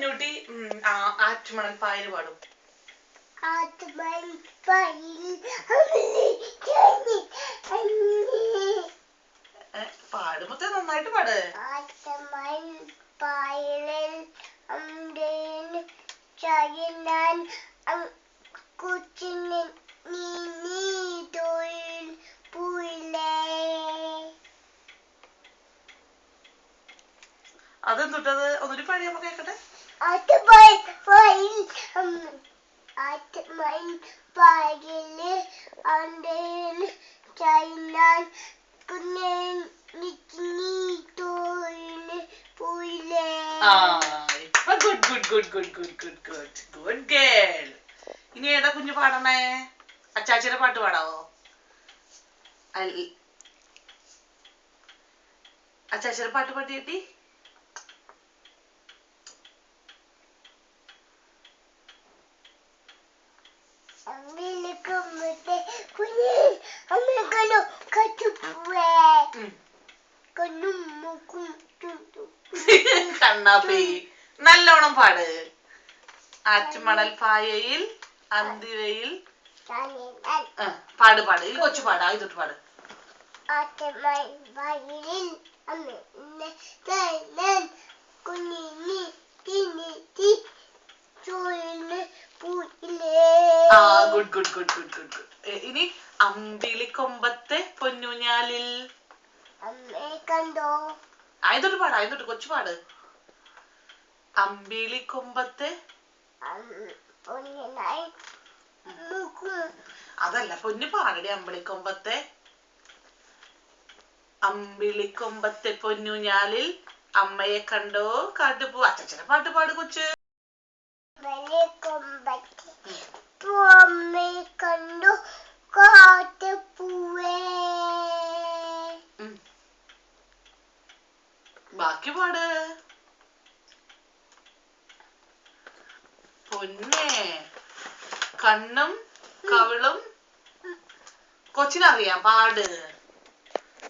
പൊന്നൂട്ടി ആറ്റുമണൽ പായൽ പാടും. പാടുമ്പോ നന്നായിട്ട് പാട്. അതെന്തുട്ടത് ഒന്നുകൂടി പാടി നമുക്ക് കേക്കട്ടെ. Good girl. ഇനി ഏതാ കുഞ്ഞു പാടണേ? അച്ചാച്ചിയുടെ പാട്ട് പാടാവോ? അച്ചാച്ചിയുടെ പാട്ട് പാടിയേട്ടി. കണ്ണാപ്പി നല്ലോണം പാട്. ആറ്റുമണൽ പായയിൽ അന്തിവയിൽ പാട് പാട്. ഈ കൊച്ചു പാടാ, ഇതൊട്ട് പാട്. ഇനി അമ്പിളിക്കൊമ്പത്തെ പൊന്നൂഞ്ഞാലിൽ ആയതൊട്ട് പാടാ, ആയതൊട്ട് കൊച്ചു പാട്. അമ്പിളിക്കൊമ്പത്തെ അതല്ല പൊന്നു പാടടി. അമ്പിളിക്കൊമ്പത്തെ അമ്പിളിക്കൊമ്പത്തെ പൊന്നൂഞ്ഞാലിൽ അമ്മയെ കണ്ടോ കാട്ടുപൂ. അച്ഛനെ പാട്ട് പാട് കൊച്ച്. ബാക്കി പാട്. പൊന്നേ കണ്ണും കവിളും കൊച്ചിനറിയാം, പാട്.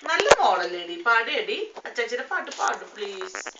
നല്ല മോളല്ലേടി, പാടിയടി. അച്ചാച്ചിയുടെ പാട്ട് പാടും പ്ലീസ്.